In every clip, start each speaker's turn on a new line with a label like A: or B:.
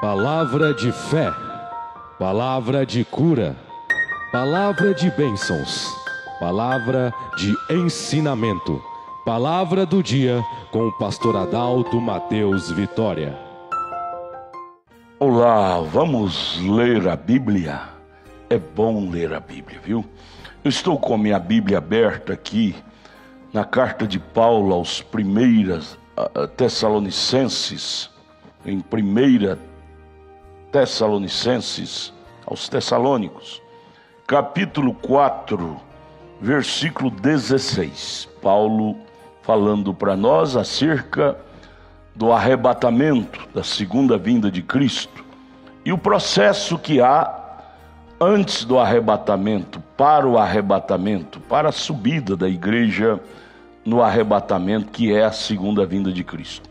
A: Palavra de fé, palavra de cura, palavra de bênçãos, palavra de ensinamento, palavra do dia com o pastor Adalto Mateus Vitória.
B: Olá, vamos ler a Bíblia? É bom ler a Bíblia, viu? Eu estou com a minha Bíblia aberta aqui na carta de Paulo aos Tessalonicenses, em 1 Tessalonicenses, aos Tessalônicos, capítulo 4, versículo 16. Paulo falando para nós acerca do arrebatamento, da segunda vinda de Cristo, e o processo que há antes do arrebatamento, para o arrebatamento, para a subida da igreja no arrebatamento, que é a segunda vinda de Cristo.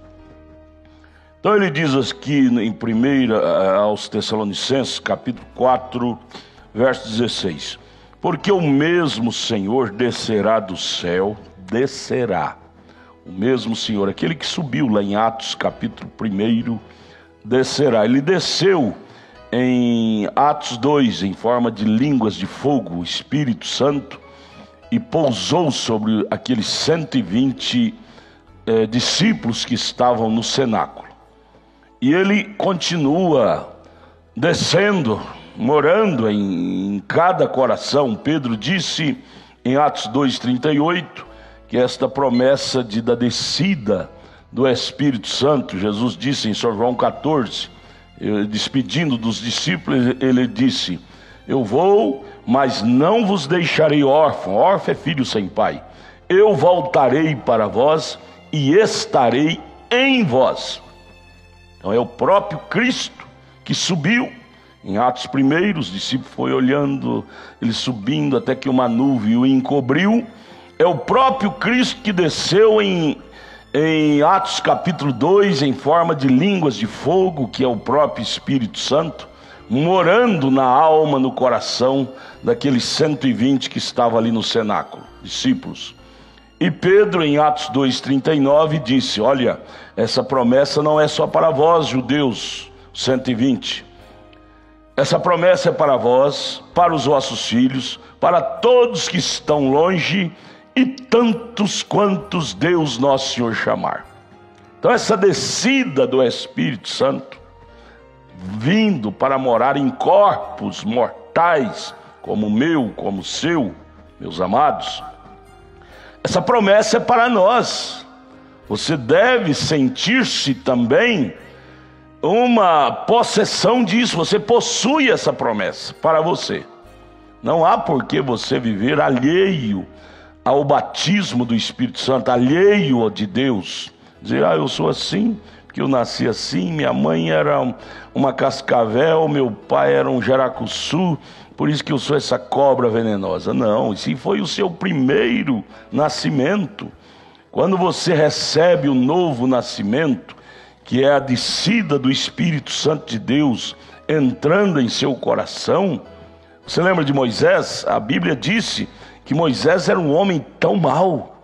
B: Então ele diz aqui em 1 aos Tessalonicenses, capítulo 4, verso 16: porque o mesmo Senhor descerá do céu, o mesmo Senhor, aquele que subiu lá em Atos capítulo 1, descerá. Ele desceu em Atos 2 em forma de línguas de fogo, o Espírito Santo, e pousou sobre aqueles 120 discípulos que estavam no cenáculo. E ele continua descendo, morando em cada coração. Pedro disse em Atos 2,38 que esta promessa da descida do Espírito Santo, Jesus disse em São João 14, despedindo dos discípulos, ele disse: eu vou, mas não vos deixarei órfão. Órfão é filho sem pai. Eu voltarei para vós e estarei em vós. Então é o próprio Cristo que subiu. Em Atos 1, os discípulos foram olhando, ele subindo até que uma nuvem o encobriu. É o próprio Cristo que desceu em Atos capítulo 2 em forma de línguas de fogo, que é o próprio Espírito Santo, morando na alma, no coração daqueles 120 que estavam ali no cenáculo, discípulos. E Pedro em Atos 2,39 disse: olha, essa promessa não é só para vós, judeus, 120. Essa promessa é para vós, para os vossos filhos, para todos que estão longe e tantos quantos Deus nosso Senhor chamar. Então essa descida do Espírito Santo, vindo para morar em corpos mortais, como o meu, como o seu, meus amados, essa promessa é para nós. Você deve sentir-se também uma possessão disso. Você possui essa promessa para você. Não há por que você viver alheio ao batismo do Espírito Santo, alheio de Deus. Dizer: eu sou assim, porque eu nasci assim, minha mãe era uma cascavel, meu pai era um jaracuçu, por isso que eu sou essa cobra venenosa. Não, esse foi o seu primeiro nascimento. Quando você recebe o novo nascimento, que é a descida do Espírito Santo de Deus entrando em seu coração. Você lembra de Moisés? A Bíblia disse que Moisés era um homem tão mau,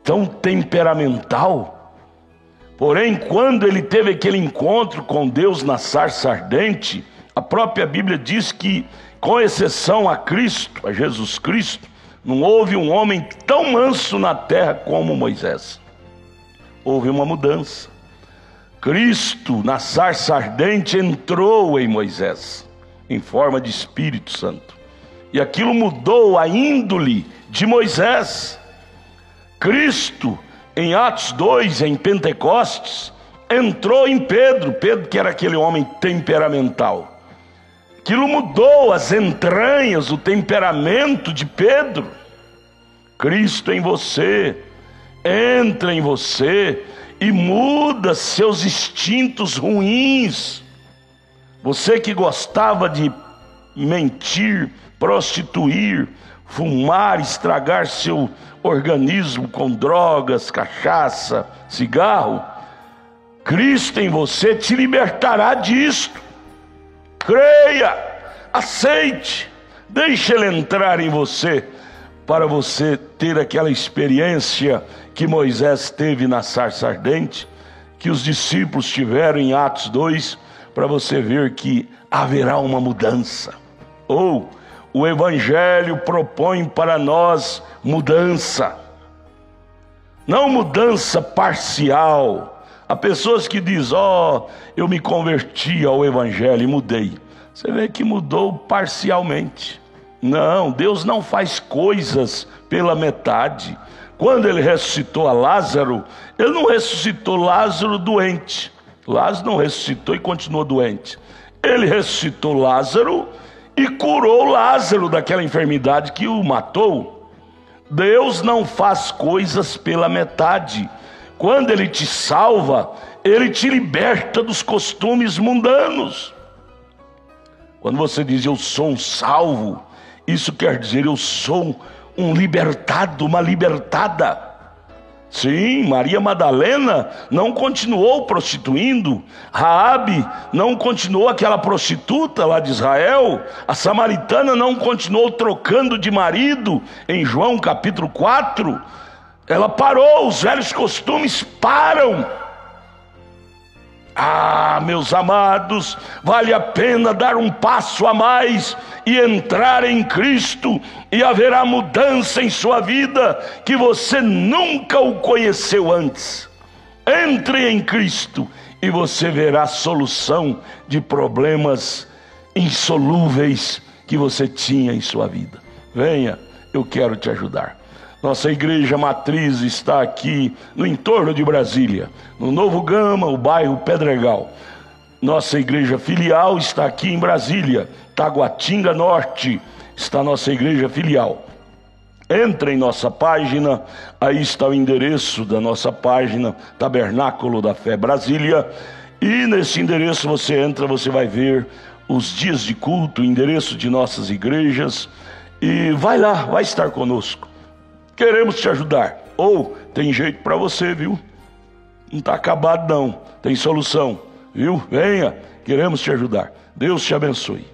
B: tão temperamental. Porém, quando ele teve aquele encontro com Deus na sarça ardente, a própria Bíblia diz que, com exceção a Cristo, a Jesus Cristo, não houve um homem tão manso na terra como Moisés. Houve uma mudança. Cristo, na sarça ardente, entrou em Moisés, em forma de Espírito Santo. E aquilo mudou a índole de Moisés. Cristo, em Atos 2, em Pentecostes, entrou em Pedro, que era aquele homem temperamental. Aquilo mudou as entranhas, o temperamento de Pedro. Cristo em você, entra em você e muda seus instintos ruins. Você que gostava de mentir, prostituir, fumar, estragar seu organismo com drogas, cachaça, cigarro, Cristo em você te libertará disto. Creia, aceite, deixe Ele entrar em você, para você ter aquela experiência que Moisés teve na sarça ardente, que os discípulos tiveram em Atos 2, para você ver que haverá uma mudança. Ou o Evangelho propõe para nós mudança, não mudança parcial. Há pessoas que dizem: eu me converti ao Evangelho e mudei. Você vê que mudou parcialmente. Não, Deus não faz coisas pela metade. Quando ele ressuscitou a Lázaro, ele não ressuscitou Lázaro doente. Lázaro não ressuscitou e continuou doente. Ele ressuscitou Lázaro e curou Lázaro daquela enfermidade que o matou. Deus não faz coisas pela metade. Quando ele te salva, ele te liberta dos costumes mundanos. Quando você diz: eu sou um salvo, isso quer dizer: eu sou um libertado, uma libertada. Sim, Maria Madalena não continuou prostituindo, Raabe não continuou aquela prostituta lá de Israel, a samaritana não continuou trocando de marido, em João capítulo 4, ela parou, os velhos costumes param. Meus amados, vale a pena dar um passo a mais e entrar em Cristo, e haverá mudança em sua vida que você nunca o conheceu antes. Entre em Cristo e você verá a solução de problemas insolúveis que você tinha em sua vida. Venha, eu quero te ajudar. Nossa igreja matriz está aqui no entorno de Brasília, no Novo Gama, o bairro Pedregal. Nossa igreja filial está aqui em Brasília, Taguatinga Norte, está nossa igreja filial. Entre em nossa página, aí está o endereço da nossa página, Tabernáculo da Fé Brasília, e nesse endereço você entra, você vai ver os dias de culto, o endereço de nossas igrejas, e vai lá, vai estar conosco. Queremos te ajudar. Ou tem jeito para você, viu? Não está acabado não, tem solução, viu? Venha, queremos te ajudar. Deus te abençoe.